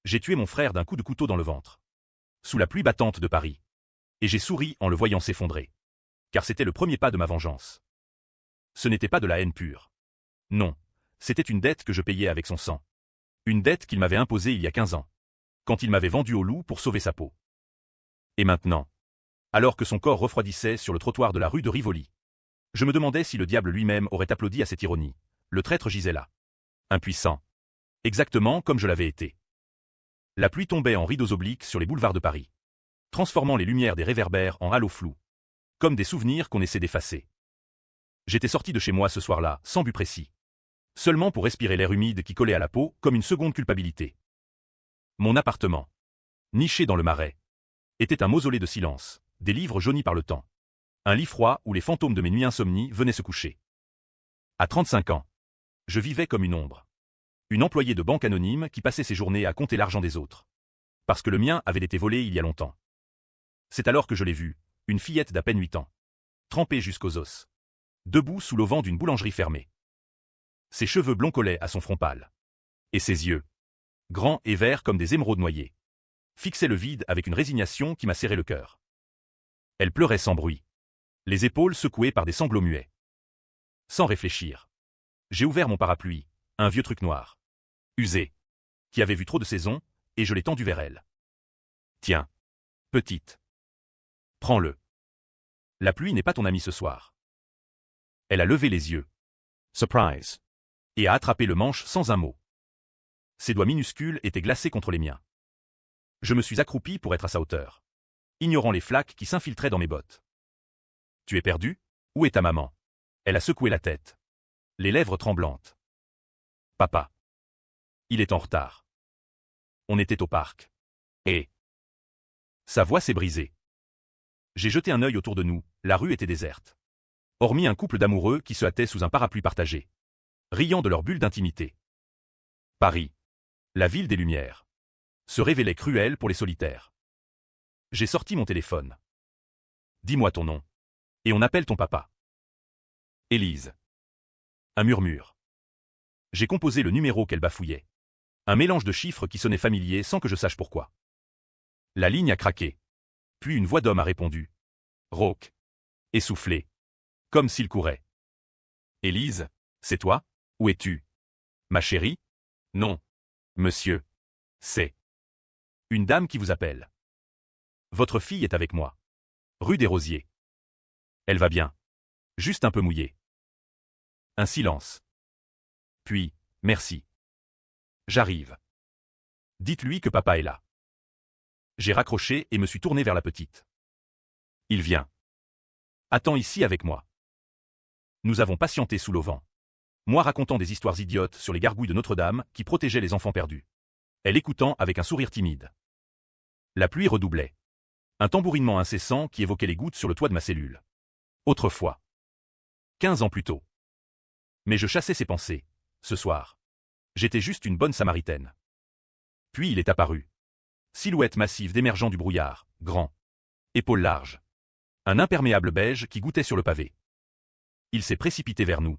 J'ai tué mon frère d'un coup de couteau dans le ventre. Sous la pluie battante de Paris. Et j'ai souri en le voyant s'effondrer. Car c'était le premier pas de ma vengeance. Ce n'était pas de la haine pure. Non, c'était une dette que je payais avec son sang. Une dette qu'il m'avait imposée il y a 15 ans. Quand il m'avait vendu au loup pour sauver sa peau. Et maintenant, alors que son corps refroidissait sur le trottoir de la rue de Rivoli, je me demandais si le diable lui-même aurait applaudi à cette ironie. Le traître gisait là. Impuissant. Exactement comme je l'avais été. La pluie tombait en rideaux obliques sur les boulevards de Paris, transformant les lumières des réverbères en halos flous, comme des souvenirs qu'on essaie d'effacer. J'étais sorti de chez moi ce soir-là, sans but précis. Seulement pour respirer l'air humide qui collait à la peau, comme une seconde culpabilité. Mon appartement, niché dans le marais, était un mausolée de silence, des livres jaunis par le temps. Un lit froid où les fantômes de mes nuits insomnies venaient se coucher. À 35 ans, je vivais comme une ombre. Une employée de banque anonyme qui passait ses journées à compter l'argent des autres. Parce que le mien avait été volé il y a longtemps. C'est alors que je l'ai vue, une fillette d'à peine 8 ans. Trempée jusqu'aux os. Debout sous l'auvent d'une boulangerie fermée. Ses cheveux blonds collaient à son front pâle. Et ses yeux, grands et verts comme des émeraudes noyées, fixaient le vide avec une résignation qui m'a serré le cœur. Elle pleurait sans bruit. Les épaules secouées par des sanglots muets. Sans réfléchir. J'ai ouvert mon parapluie, un vieux truc noir. Usé. Qui avait vu trop de saisons, et je l'ai tendu vers elle. Tiens. Petite. Prends-le. La pluie n'est pas ton amie ce soir. Elle a levé les yeux. Surprise. Et a attrapé le manche sans un mot. Ses doigts minuscules étaient glacés contre les miens. Je me suis accroupi pour être à sa hauteur, ignorant les flaques qui s'infiltraient dans mes bottes. Tu es perdu? Où est ta maman? Elle a secoué la tête, les lèvres tremblantes. Papa. Il est en retard. On était au parc. Et sa voix s'est brisée. J'ai jeté un œil autour de nous, la rue était déserte. Hormis un couple d'amoureux qui se hâtaient sous un parapluie partagé, riant de leur bulle d'intimité. Paris, la ville des lumières, se révélait cruelle pour les solitaires. J'ai sorti mon téléphone. Dis-moi ton nom. Et on appelle ton papa. Élise. Un murmure. J'ai composé le numéro qu'elle bafouillait. Un mélange de chiffres qui sonnait familier sans que je sache pourquoi. La ligne a craqué. Puis une voix d'homme a répondu. Rauque. Essoufflé. Comme s'il courait. Élise, c'est toi? Où es-tu? Ma chérie? Non. Monsieur. C'est une dame qui vous appelle. Votre fille est avec moi. Rue des Rosiers. Elle va bien. Juste un peu mouillée. Un silence. Puis, merci. J'arrive. Dites-lui que papa est là. J'ai raccroché et me suis tourné vers la petite. Il vient. Attends ici avec moi. Nous avons patienté sous l'auvent. Moi racontant des histoires idiotes sur les gargouilles de Notre-Dame qui protégeaient les enfants perdus. Elle écoutant avec un sourire timide. La pluie redoublait. Un tambourinement incessant qui évoquait les gouttes sur le toit de ma cellule. Autrefois. 15 ans plus tôt. Mais je chassais ses pensées. Ce soir. J'étais juste une bonne samaritaine. Puis il est apparu. Silhouette massive d'émergeant du brouillard, grand. Épaules larges. Un imperméable beige qui goûtait sur le pavé. Il s'est précipité vers nous.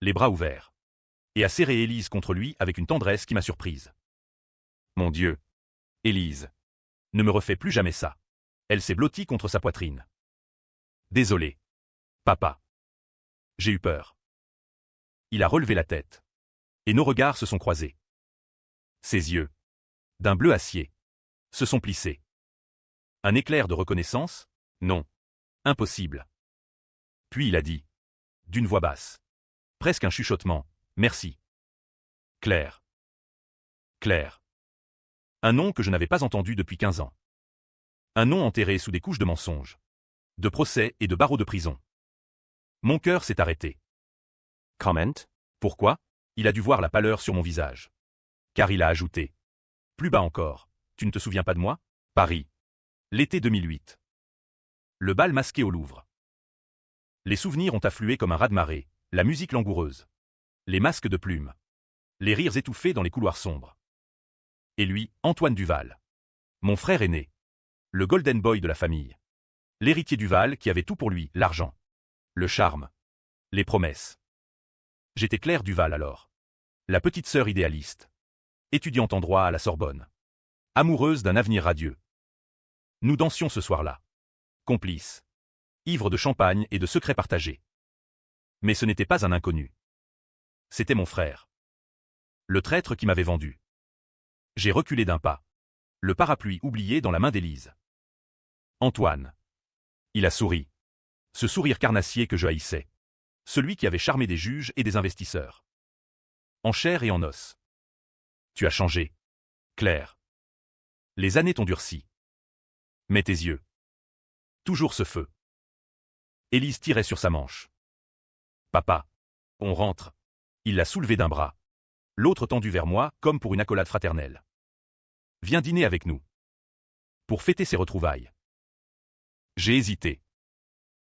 Les bras ouverts. Et a serré Élise contre lui avec une tendresse qui m'a surprise. Mon Dieu. Élise. Ne me refais plus jamais ça. Elle s'est blottie contre sa poitrine. Désolé. Papa. J'ai eu peur. Il a relevé la tête. Et nos regards se sont croisés. Ses yeux, d'un bleu acier, se sont plissés. Un éclair de reconnaissance? Non. Impossible. Puis il a dit, d'une voix basse, presque un chuchotement, merci. Claire. Claire. Un nom que je n'avais pas entendu depuis 15 ans. Un nom enterré sous des couches de mensonges, de procès et de barreaux de prison. Mon cœur s'est arrêté. Comment? Pourquoi? Il a dû voir la pâleur sur mon visage. Car il a ajouté. Plus bas encore, tu ne te souviens pas de moi? Paris. L'été 2008. Le bal masqué au Louvre. Les souvenirs ont afflué comme un raz-de-marée, la musique langoureuse. Les masques de plumes. Les rires étouffés dans les couloirs sombres. Et lui, Antoine Duval. Mon frère aîné. Le golden boy de la famille. L'héritier Duval qui avait tout pour lui, l'argent. Le charme. Les promesses. J'étais Claire Duval alors. La petite sœur idéaliste. Étudiante en droit à la Sorbonne. amoureuse d'un avenir radieux. Nous dansions ce soir-là. Complices. Ivres de champagne et de secrets partagés. Mais ce n'était pas un inconnu. C'était mon frère. Le traître qui m'avait vendu. J'ai reculé d'un pas. Le parapluie oublié dans la main d'Élise. Antoine. Il a souri. Ce sourire carnassier que je haïssais. Celui qui avait charmé des juges et des investisseurs. En chair et en os. Tu as changé. Claire. Les années t'ont durci. Mais tes yeux. Toujours ce feu. Élise tirait sur sa manche. Papa. On rentre. Il l'a soulevé d'un bras. L'autre tendu vers moi, comme pour une accolade fraternelle. Viens dîner avec nous. Pour fêter ses retrouvailles. J'ai hésité.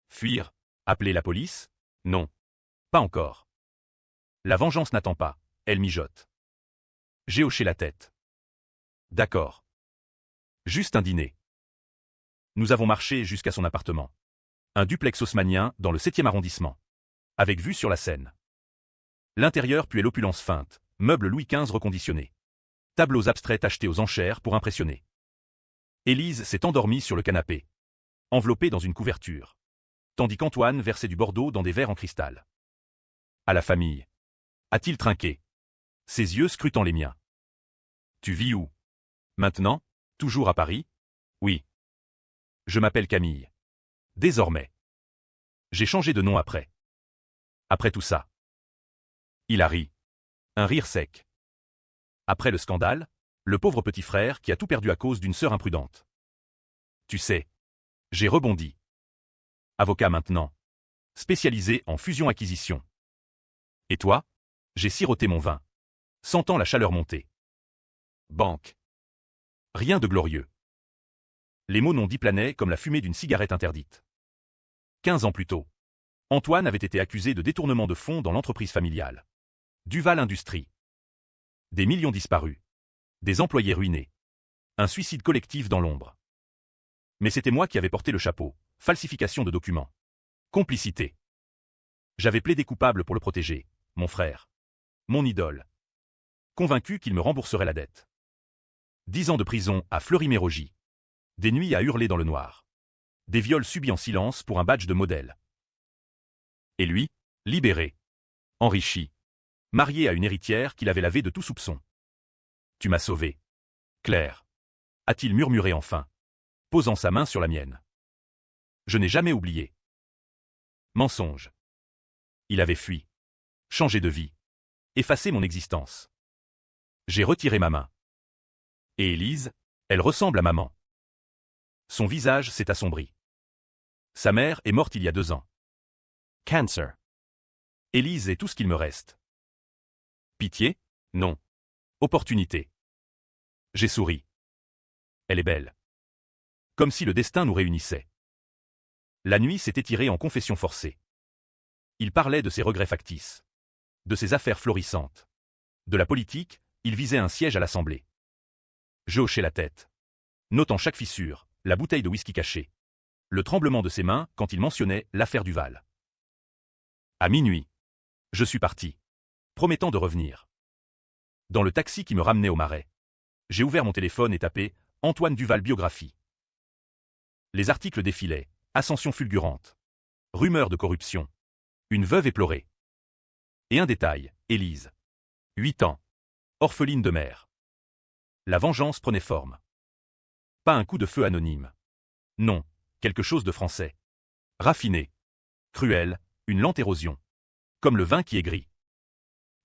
Fuir? Appeler la police? Non. Pas encore. La vengeance n'attend pas, elle mijote. J'ai hoché la tête. D'accord. Juste un dîner. Nous avons marché jusqu'à son appartement. Un duplex haussmannien dans le 7e arrondissement. Avec vue sur la Seine. L'intérieur puait l'opulence feinte, meubles Louis XV reconditionnés. Tableaux abstraits achetés aux enchères pour impressionner. Élise s'est endormie sur le canapé. Enveloppée dans une couverture. Tandis qu'Antoine versait du Bordeaux dans des verres en cristal. À la famille. A-t-il trinqué? Ses yeux scrutant les miens. Tu vis où? Maintenant? Toujours à Paris? Oui. Je m'appelle Camille. Désormais. J'ai changé de nom après. Après tout ça. Il a ri. Un rire sec. Après le scandale, le pauvre petit frère qui a tout perdu à cause d'une sœur imprudente. Tu sais. J'ai rebondi. Avocat maintenant. Spécialisé en fusion-acquisition. Et toi? J'ai siroté mon vin. Sentant la chaleur monter. Banque. Rien de glorieux. Les mots non dits planaient comme la fumée d'une cigarette interdite. 15 ans plus tôt, Antoine avait été accusé de détournement de fonds dans l'entreprise familiale. Duval Industries. Des millions disparus. Des employés ruinés. Un suicide collectif dans l'ombre. Mais c'était moi qui avais porté le chapeau. Falsification de documents. Complicité. J'avais plaidé coupable pour le protéger, mon frère. Mon idole. Convaincu qu'il me rembourserait la dette. 10 ans de prison à Fleury-Mérogis. Des nuits à hurler dans le noir. Des viols subis en silence pour un badge de modèle. Et lui, libéré. Enrichi. Marié à une héritière qu'il avait lavée de tout soupçon. Tu m'as sauvé. Claire. A-t-il murmuré enfin, posant sa main sur la mienne. Je n'ai jamais oublié. Mensonge. Il avait fui. Changé de vie. Effacé mon existence. J'ai retiré ma main. Et Élise, elle ressemble à maman. Son visage s'est assombri. Sa mère est morte il y a 2 ans. Cancer. Élise est tout ce qu'il me reste. Pitié? Non. Opportunité. J'ai souri. Elle est belle. Comme si le destin nous réunissait. La nuit s'est étirée en confession forcée. Il parlait de ses regrets factices. De ses affaires florissantes. De la politique, il visait un siège à l'Assemblée. Je hochai la tête. Notant chaque fissure, la bouteille de whisky cachée. Le tremblement de ses mains quand il mentionnait l'affaire Duval. À minuit. Je suis parti. Promettant de revenir. Dans le taxi qui me ramenait au Marais. J'ai ouvert mon téléphone et tapé « Antoine Duval biographie ». Les articles défilaient. Ascension fulgurante. Rumeurs de corruption. Une veuve éplorée. Et un détail, Élise. 8 ans. Orpheline de mère. La vengeance prenait forme. Pas un coup de feu anonyme. Non, quelque chose de français. Raffiné. Cruel, une lente érosion. Comme le vin qui est gris.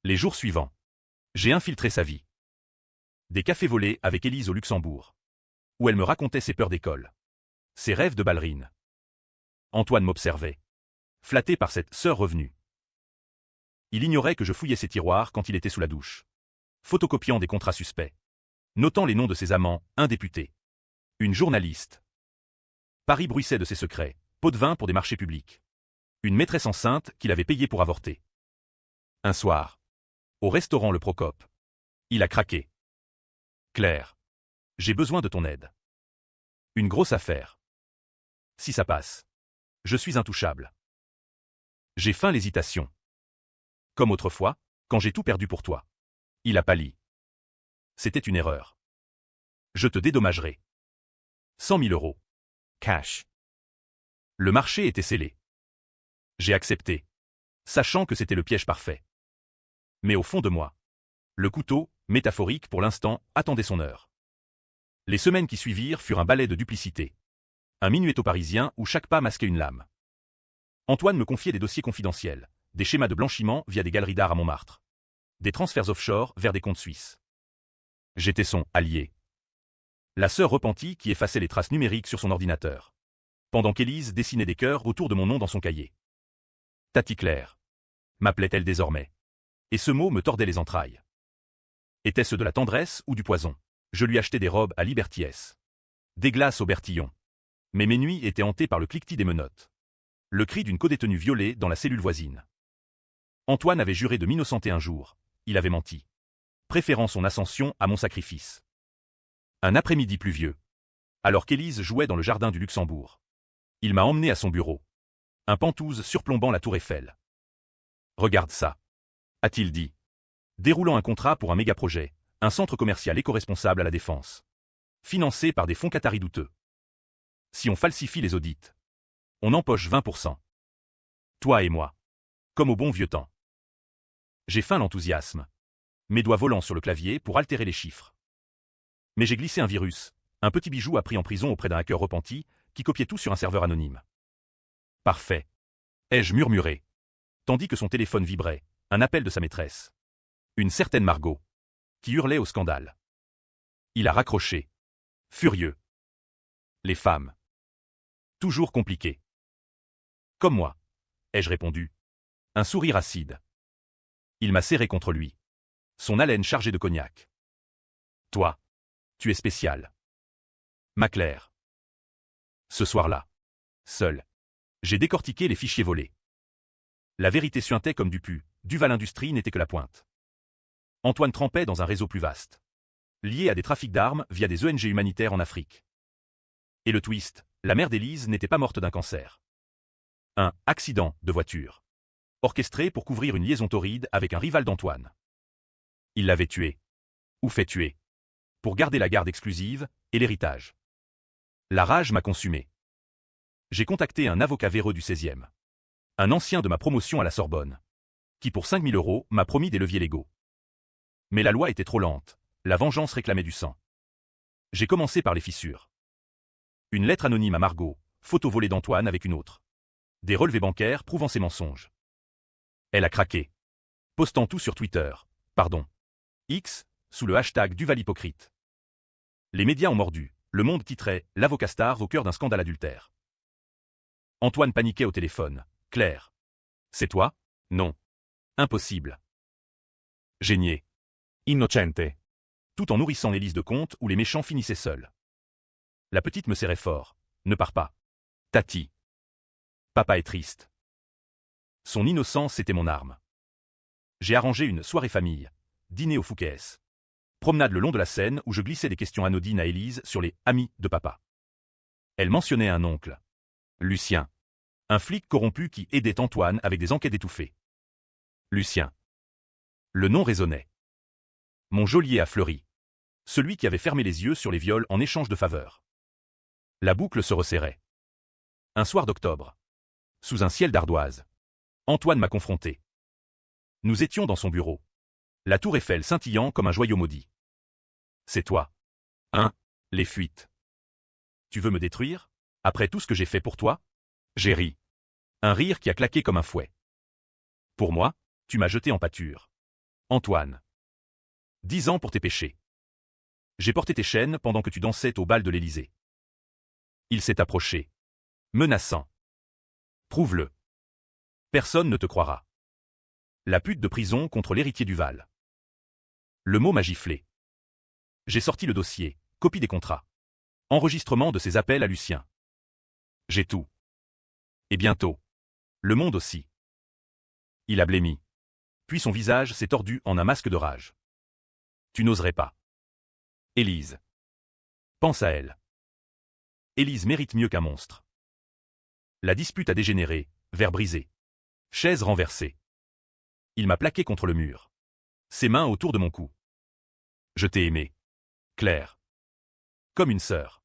Les jours suivants. J'ai infiltré sa vie. Des cafés volés avec Élise au Luxembourg. Où elle me racontait ses peurs d'école. Ses rêves de ballerine. Antoine m'observait. Flatté par cette sœur revenue. Il ignorait que je fouillais ses tiroirs quand il était sous la douche. Photocopiant des contrats suspects. Notant les noms de ses amants, un député. Une journaliste. Paris bruissait de ses secrets. Pot de vin pour des marchés publics. Une maîtresse enceinte qu'il avait payée pour avorter. Un soir. Au restaurant Le Procope. Il a craqué. Claire. J'ai besoin de ton aide. Une grosse affaire. Si ça passe. Je suis intouchable. J'ai feint l'hésitation. Comme autrefois, quand j'ai tout perdu pour toi. Il a pâli. C'était une erreur. Je te dédommagerai. 100 000 euros. Cash. Le marché était scellé. J'ai accepté, sachant que c'était le piège parfait. Mais au fond de moi, le couteau, métaphorique pour l'instant, attendait son heure. Les semaines qui suivirent furent un ballet de duplicité. Un minuetto parisien où chaque pas masquait une lame. Antoine me confiait des dossiers confidentiels, des schémas de blanchiment via des galeries d'art à Montmartre, des transferts offshore vers des comptes suisses. J'étais son allié. La sœur repentie qui effaçait les traces numériques sur son ordinateur, pendant qu'Élise dessinait des cœurs autour de mon nom dans son cahier. Tati Claire, m'appelait-elle désormais. Et ce mot me tordait les entrailles. Était-ce de la tendresse ou du poison? Je lui achetais des robes à Liberty S, des glaces au Bertillon. Mais mes nuits étaient hantées par le cliquetis des menottes. Le cri d'une codétenue violée dans la cellule voisine. Antoine avait juré de m'innocenter un jour. Il avait menti, préférant son ascension à mon sacrifice. Un après-midi pluvieux, alors qu'Élise jouait dans le jardin du Luxembourg. Il m'a emmené à son bureau. Un pentouze surplombant la tour Eiffel. « Regarde ça », a-t-il dit, déroulant un contrat pour un méga-projet, un centre commercial éco-responsable à la Défense, financé par des fonds qataris douteux. Si on falsifie les audits, on empoche 20%. Toi et moi. Comme au bon vieux temps. J'ai feint l'enthousiasme. Mes doigts volant sur le clavier pour altérer les chiffres. Mais j'ai glissé un virus, un petit bijou appris en prison auprès d'un hacker repenti, qui copiait tout sur un serveur anonyme. Parfait. Ai-je murmuré, tandis que son téléphone vibrait, un appel de sa maîtresse. Une certaine Margot, qui hurlait au scandale. Il a raccroché. Furieux. Les femmes. Toujours compliquées. Comme moi, ai-je répondu. Un sourire acide. Il m'a serré contre lui. Son haleine chargée de cognac. Toi, tu es spécial. Ma Claire. Ce soir-là, seul, j'ai décortiqué les fichiers volés. La vérité suintait comme du pu, Duval Industries n'était que la pointe. Antoine trempait dans un réseau plus vaste, lié à des trafics d'armes via des ONG humanitaires en Afrique. Et le twist, la mère d'Élise n'était pas morte d'un cancer. Un « accident de voiture », orchestré pour couvrir une liaison torride avec un rival d'Antoine. Il l'avait tué. Ou fait tuer. Pour garder la garde exclusive et l'héritage. La rage m'a consumé. J'ai contacté un avocat véreux du 16e. Un ancien de ma promotion à la Sorbonne. Qui pour 5 000 euros m'a promis des leviers légaux. Mais la loi était trop lente. La vengeance réclamait du sang. J'ai commencé par les fissures. Une lettre anonyme à Margot, photo volée d'Antoine avec une autre. Des relevés bancaires prouvant ses mensonges. Elle a craqué. Postant tout sur Twitter, pardon, X, sous le hashtag Duval hypocrite. Les médias ont mordu. Le Monde titrait « L'avocat star au cœur d'un scandale adultère ». Antoine paniquait au téléphone. « Claire. C'est toi ?» ?»« Non. »« Impossible. » J'ai nié. Innocente. Tout en nourrissant les listes de comptes où les méchants finissaient seuls. La petite me serrait fort. « Ne pars pas. Tati. Papa est triste. » Son innocence était mon arme. J'ai arrangé une soirée famille, dîner au Fouquet's. Promenade le long de la Seine où je glissais des questions anodines à Élise sur les amis de papa. Elle mentionnait un oncle. Lucien. Un flic corrompu qui aidait Antoine avec des enquêtes étouffées. Lucien. Le nom résonnait. Mon geôlier a fleuri. Celui qui avait fermé les yeux sur les viols en échange de faveurs. La boucle se resserrait. Un soir d'octobre. Sous un ciel d'ardoise. Antoine m'a confronté. Nous étions dans son bureau. La tour Eiffel scintillant comme un joyau maudit. C'est toi. Hein? Les fuites. Tu veux me détruire? Après tout ce que j'ai fait pour toi? J'ai ri. Un rire qui a claqué comme un fouet. Pour moi, tu m'as jeté en pâture. Antoine. 10 ans pour tes péchés. J'ai porté tes chaînes pendant que tu dansais au bal de l'Élysée. Il s'est approché. Menaçant. Prouve-le. Personne ne te croira. La pute de prison contre l'héritier Duval. Le mot m'a giflé. J'ai sorti le dossier, copie des contrats. Enregistrement de ses appels à Lucien. J'ai tout. Et bientôt. Le monde aussi. Il a blêmi. Puis son visage s'est tordu en un masque de rage. Tu n'oserais pas. Élise. Pense à elle. Élise mérite mieux qu'un monstre. La dispute a dégénéré, verre brisé. Chaise renversée. Il m'a plaqué contre le mur. Ses mains autour de mon cou. Je t'ai aimé. Claire. Comme une sœur.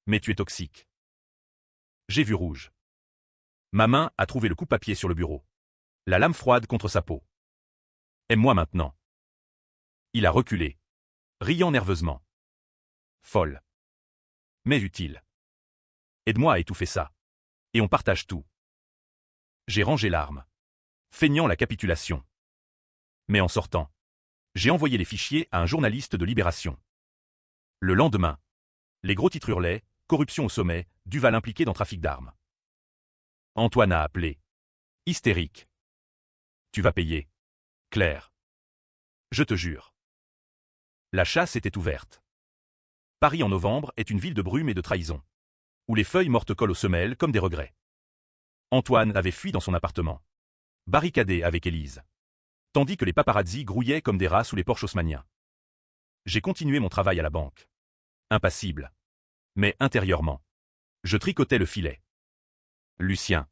Mais tu es toxique. J'ai vu rouge. Ma main a trouvé le coupe-papier sur le bureau. La lame froide contre sa peau. Aime-moi maintenant. Il a reculé, riant nerveusement. Folle. Mais utile. Aide-moi à étouffer ça. Et on partage tout. J'ai rangé l'arme, feignant la capitulation. Mais en sortant, j'ai envoyé les fichiers à un journaliste de Libération. Le lendemain, les gros titres hurlaient, corruption au sommet, Duval impliqué dans trafic d'armes. Antoine a appelé. Hystérique. Tu vas payer. Claire. Je te jure. La chasse était ouverte. Paris en novembre est une ville de brume et de trahison, où les feuilles mortes collent aux semelles comme des regrets. Antoine avait fui dans son appartement, barricadé avec Élise, tandis que les paparazzis grouillaient comme des rats sous les porches haussmanniens. J'ai continué mon travail à la banque. Impassible. Mais intérieurement, je tricotais le filet. Lucien,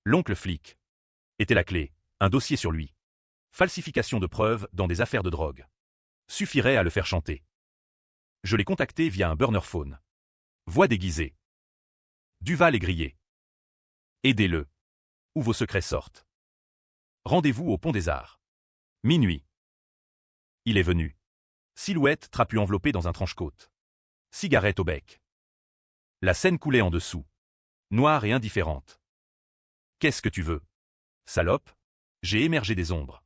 l'oncle flic, était la clé, un dossier sur lui. Falsification de preuves dans des affaires de drogue. Suffirait à le faire chanter. Je l'ai contacté via un burner phone. Voix déguisée. Duval est grillé. Aidez-le. Où vos secrets sortent. Rendez-vous au Pont des Arts. Minuit. Il est venu. Silhouette trapue enveloppée dans un tranche-côte. Cigarette au bec. La scène coulait en dessous. Noire et indifférente. Qu'est-ce que tu veux? Salope? J'ai émergé des ombres.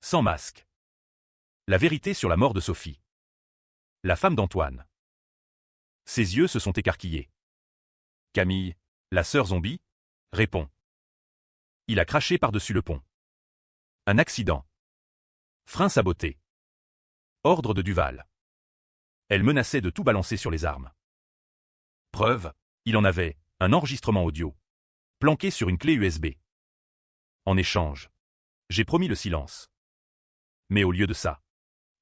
Sans masque. La vérité sur la mort de Sophie. La femme d'Antoine. Ses yeux se sont écarquillés. Camille, la sœur zombie? Répond. Il a craché par-dessus le pont. Un accident. Frein saboté. Ordre de Duval. Elle menaçait de tout balancer sur les armes. Preuve, il en avait, un enregistrement audio. Planqué sur une clé USB. En échange, j'ai promis le silence. Mais au lieu de ça,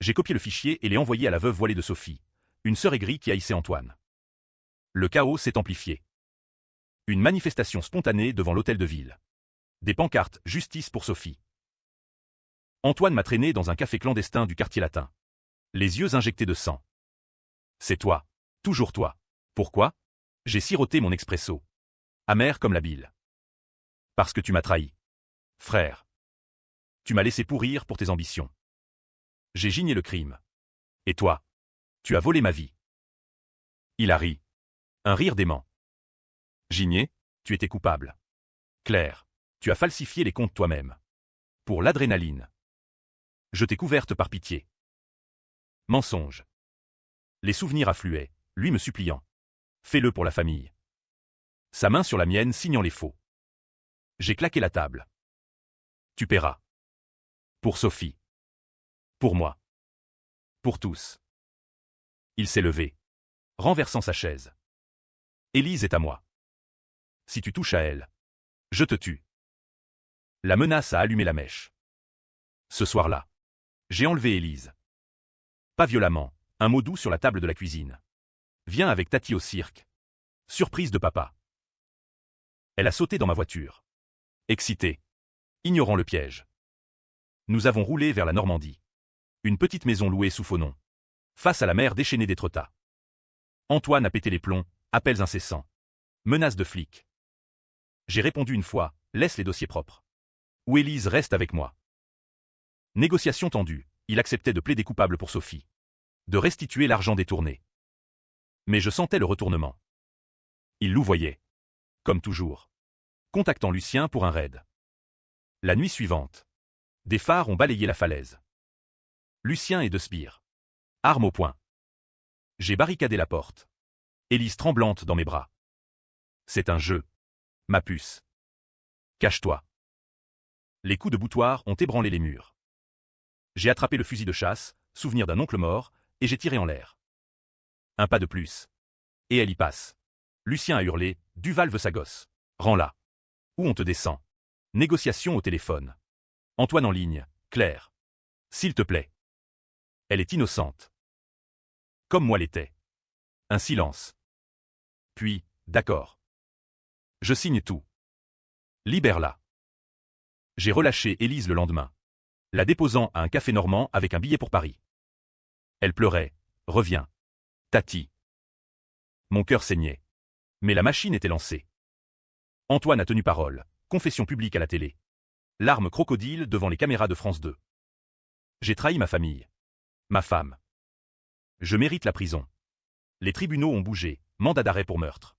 j'ai copié le fichier et l'ai envoyé à la veuve voilée de Sophie, une sœur aigrie qui haïssait Antoine. Le chaos s'est amplifié. Une manifestation spontanée devant l'hôtel de ville. Des pancartes « Justice pour Sophie ». Antoine m'a traîné dans un café clandestin du quartier latin. Les yeux injectés de sang. C'est toi. Toujours toi. Pourquoi? J'ai siroté mon expresso. Amer comme la bile. Parce que tu m'as trahi. Frère. Tu m'as laissé pourrir pour tes ambitions. J'ai gigné le crime. Et toi? Tu as volé ma vie. Il a ri. Un rire dément. Gigné, tu étais coupable. Claire, tu as falsifié les comptes toi-même. Pour l'adrénaline. Je t'ai couverte par pitié. Mensonge. Les souvenirs affluaient, lui me suppliant. Fais-le pour la famille. Sa main sur la mienne signant les faux. J'ai claqué la table. Tu paieras. Pour Sophie. Pour moi. Pour tous. Il s'est levé, renversant sa chaise. Élise est à moi. Si tu touches à elle, je te tue. La menace a allumé la mèche. Ce soir-là, j'ai enlevé Élise. Pas violemment, un mot doux sur la table de la cuisine. Viens avec Tati au cirque. Surprise de papa. Elle a sauté dans ma voiture. Excitée. Ignorant le piège. Nous avons roulé vers la Normandie. Une petite maison louée sous faux nom. Face à la mer déchaînée d'Étretat. Antoine a pété les plombs, appels incessants. Menaces de flics. J'ai répondu une fois, laisse les dossiers propres. Ou Élise reste avec moi. Négociation tendue, il acceptait de plaider coupable pour Sophie. De restituer l'argent détourné. Mais je sentais le retournement. Il louvoyait. Comme toujours. Contactant Lucien pour un raid. La nuit suivante. Des phares ont balayé la falaise. Lucien et De Spire. Arme au poing. J'ai barricadé la porte. Élise tremblante dans mes bras. C'est un jeu. Ma puce. Cache-toi. Les coups de boutoir ont ébranlé les murs. J'ai attrapé le fusil de chasse, souvenir d'un oncle mort, et j'ai tiré en l'air. Un pas de plus. Et elle y passe. Lucien a hurlé, Duval veut sa gosse. Rends-la. Ou on te descend. Négociation au téléphone. Antoine en ligne, Claire. S'il te plaît. Elle est innocente. Comme moi l'étais. Un silence. Puis, d'accord. Je signe tout. Libère-la. J'ai relâché Élise le lendemain. La déposant à un café normand avec un billet pour Paris. Elle pleurait. Reviens. Tati. Mon cœur saignait. Mais la machine était lancée. Antoine a tenu parole, confession publique à la télé. Larmes crocodiles devant les caméras de France 2. J'ai trahi ma famille. Ma femme. Je mérite la prison. Les tribunaux ont bougé, mandat d'arrêt pour meurtre.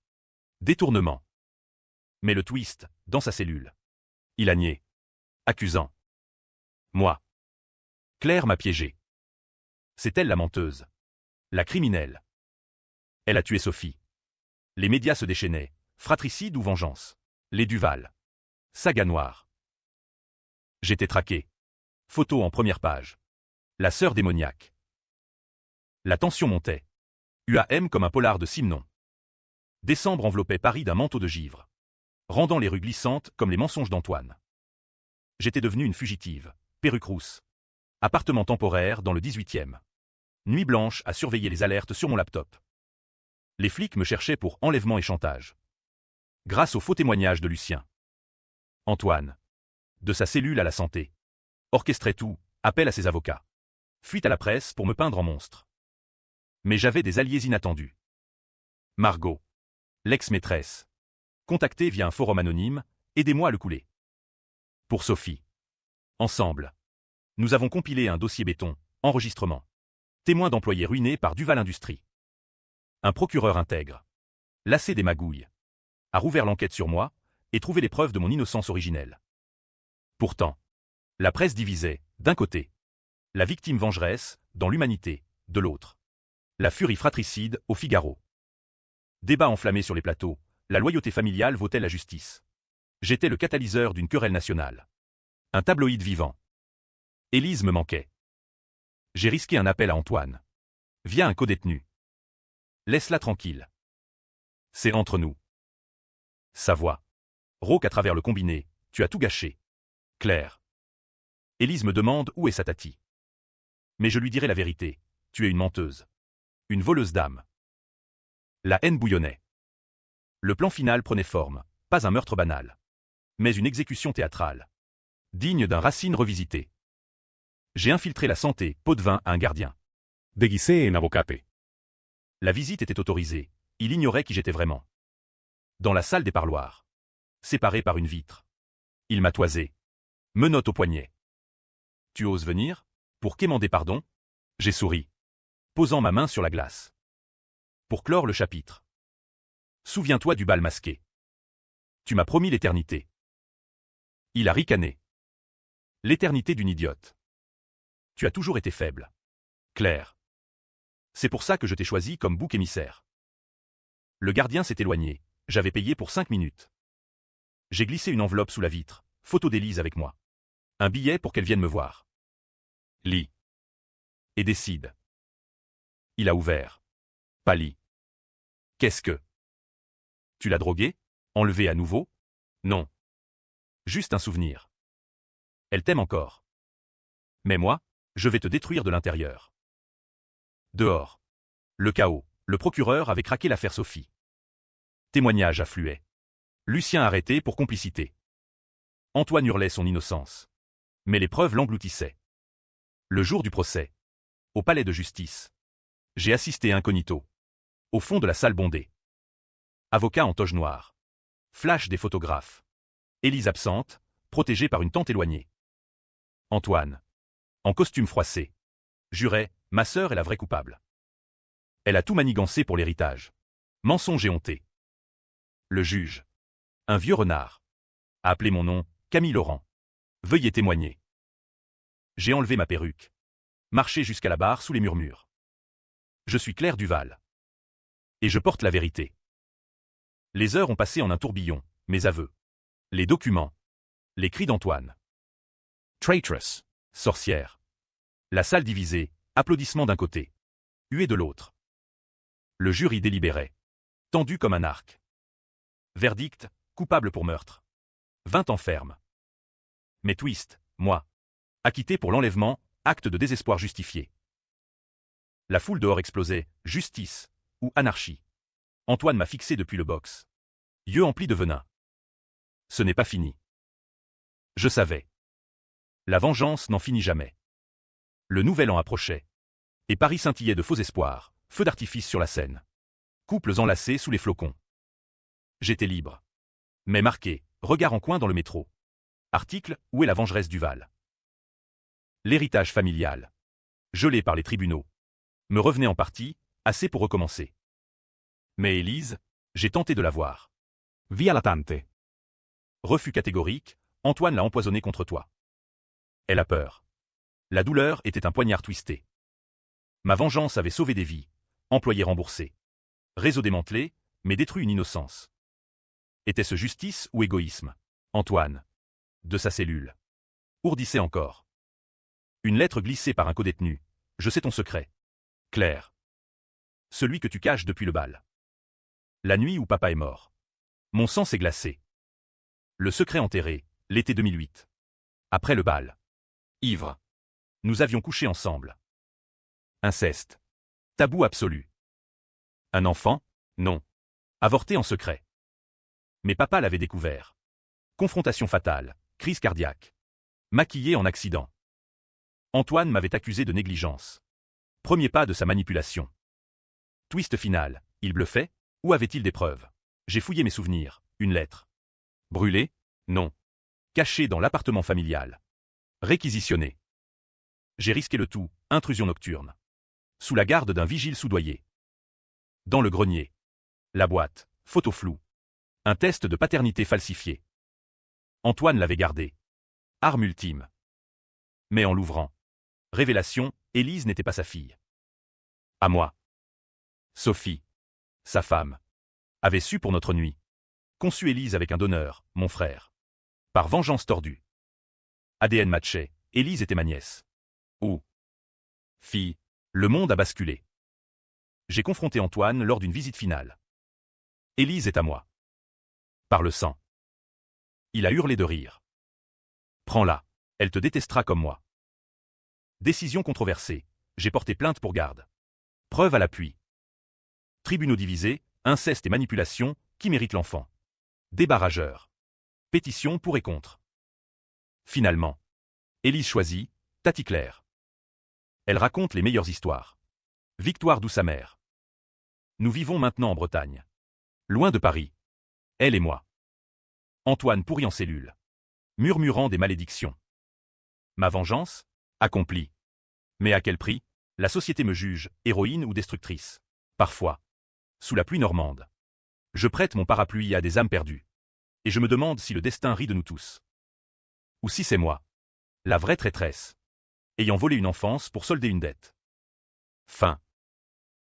Détournement. Mais le twist, dans sa cellule. Il a nié. Accusant. Moi. Claire m'a piégé. C'est elle la menteuse. La criminelle. Elle a tué Sophie. Les médias se déchaînaient. Fratricide ou vengeance. Les Duval. Saga noire. J'étais traqué. Photo en première page. La sœur démoniaque. La tension montait. UAM comme un polar de Simon. Décembre enveloppait Paris d'un manteau de givre, rendant les rues glissantes comme les mensonges d'Antoine. J'étais devenu une fugitive, perruque rousse. Appartement temporaire dans le 18e. Nuit blanche à surveiller les alertes sur mon laptop. Les flics me cherchaient pour enlèvement et chantage. Grâce au faux témoignage de Lucien. Antoine. De sa cellule à la santé. Orchestrait tout, appel à ses avocats. Fuite à la presse pour me peindre en monstre. Mais j'avais des alliés inattendus. Margot. L'ex-maîtresse. Contactée via un forum anonyme, aidez-moi à le couler. Pour Sophie. Ensemble. Nous avons compilé un dossier béton, enregistrement. Témoin d'employés ruinés par Duval Industries. Un procureur intègre. Lassé des magouilles. A rouvert l'enquête sur moi, et trouvé les preuves de mon innocence originelle. Pourtant. La presse divisait, d'un côté. La victime vengeresse, dans l'humanité, de l'autre. La furie fratricide, au Figaro. Débat enflammé sur les plateaux, la loyauté familiale vaut-elle la justice? J'étais le catalyseur d'une querelle nationale. Un tabloïd vivant. Élise me manquait. J'ai risqué un appel à Antoine. Via un codétenu. Laisse-la tranquille. C'est entre nous. Sa voix. Rauque à travers le combiné, tu as tout gâché. Claire. Élise me demande où est sa Tati. Mais je lui dirai la vérité, tu es une menteuse. Une voleuse d'âme. La haine bouillonnait. Le plan final prenait forme, pas un meurtre banal. Mais une exécution théâtrale. Digne d'un Racine revisité. J'ai infiltré la santé, pot de vin à un gardien. Déguisé en avocate. La visite était autorisée, il ignorait qui j'étais vraiment. Dans la salle des parloirs. Séparé par une vitre. Il m'a toisé. Menotte au poignet. Tu oses venir? Pour quémander pardon? J'ai souri. Posant ma main sur la glace. Pour clore le chapitre. Souviens-toi du bal masqué. Tu m'as promis l'éternité. Il a ricané. L'éternité d'une idiote. Tu as toujours été faible. Claire. C'est pour ça que je t'ai choisi comme bouc émissaire. Le gardien s'est éloigné, j'avais payé pour 5 minutes. J'ai glissé une enveloppe sous la vitre, photo d'Élise avec moi. Un billet pour qu'elle vienne me voir. Lis. Et décide. Il a ouvert. Pâli. Qu'est-ce que? Tu l'as droguée? Enlevée à nouveau? Non. Juste un souvenir. Elle t'aime encore. Mais moi, je vais te détruire de l'intérieur. Dehors. Le chaos. Le procureur avait craqué l'affaire Sophie. Témoignages affluaient. Lucien arrêté pour complicité. Antoine hurlait son innocence. Mais les preuves l'engloutissaient. Le jour du procès. Au palais de justice. J'ai assisté incognito. Au fond de la salle bondée. Avocat en toge noire. Flash des photographes. Élise absente, protégée par une tante éloignée. Antoine. En costume froissé. Jurait, ma sœur est la vraie coupable. Elle a tout manigancé pour l'héritage. Mensonge et honté. Le juge. Un vieux renard. A appelé mon nom, Camille Laurent. Veuillez témoigner. J'ai enlevé ma perruque. Marché jusqu'à la barre sous les murmures. Je suis Claire Duval. Et je porte la vérité. Les heures ont passé en un tourbillon, mes aveux. Les documents. Les cris d'Antoine. Traitress. Sorcière. La salle divisée, applaudissements d'un côté. Huée de l'autre. Le jury délibérait. Tendu comme un arc. Verdict, coupable pour meurtre. 20 ans ferme. Mais twist, moi. Acquitté pour l'enlèvement, acte de désespoir justifié. La foule dehors explosait, justice, ou anarchie. Antoine m'a fixé depuis le box. Yeux emplis de venin. Ce n'est pas fini. Je savais. La vengeance n'en finit jamais. Le nouvel an approchait. Et Paris scintillait de faux espoirs, feux d'artifice sur la Seine. Couples enlacés sous les flocons. J'étais libre. Mais marqué, regard en coin dans le métro. Article, où est la vengeresse Duval? L'héritage familial. Gelé par les tribunaux. Me revenait en partie, assez pour recommencer. Mais Élise, j'ai tenté de la voir. Via la tante. Refus catégorique, Antoine l'a empoisonnée contre toi. Elle a peur. La douleur était un poignard twisté. Ma vengeance avait sauvé des vies, employé remboursé. Réseau démantelé, mais détruit une innocence. Était-ce justice ou égoïsme? Antoine. De sa cellule. Ourdissait encore. Une lettre glissée par un codétenu. Je sais ton secret. Claire. Celui que tu caches depuis le bal. La nuit où papa est mort. Mon sang s'est glacé. Le secret enterré, l'été 2008. Après le bal. Ivre. Nous avions couché ensemble. Inceste. Tabou absolu. Un enfant? Non. Avorté en secret. Mais papa l'avait découvert. Confrontation fatale, crise cardiaque. Maquillé en accident. Antoine m'avait accusé de négligence. Premier pas de sa manipulation. Twist final, il bluffait, ou avait-il des preuves? J'ai fouillé mes souvenirs, une lettre. Brûlée? Non. Cachée dans l'appartement familial. Réquisitionnée. J'ai risqué le tout, intrusion nocturne. Sous la garde d'un vigile soudoyé. Dans le grenier. La boîte, photo floue. Un test de paternité falsifié. Antoine l'avait gardé. Arme ultime. Mais en l'ouvrant. Révélation, Élise n'était pas sa fille. À moi. Sophie, sa femme, avait su pour notre nuit. Conçu Élise avec un donneur, mon frère. Par vengeance tordue. ADN matchait, Élise était ma nièce. Oh. Fille, le monde a basculé. J'ai confronté Antoine lors d'une visite finale. Élise est à moi. Par le sang. Il a hurlé de rire. Prends-la, elle te détestera comme moi. Décision controversée, j'ai porté plainte pour garde. Preuve à l'appui. Tribunaux divisés, inceste et manipulation, qui mérite l'enfant? Débarrageur. Pétition pour et contre. Finalement. Élise choisit, Tati Claire. Elle raconte les meilleures histoires. Victoire d'où sa mère. Nous vivons maintenant en Bretagne. Loin de Paris. Elle et moi. Antoine pourri en cellule. Murmurant des malédictions. Ma vengeance? Accomplie. Mais à quel prix? La société me juge, héroïne ou destructrice. Parfois. Sous la pluie normande. Je prête mon parapluie à des âmes perdues. Et je me demande si le destin rit de nous tous. Ou si c'est moi. La vraie traîtresse. Ayant volé une enfance pour solder une dette. Fin.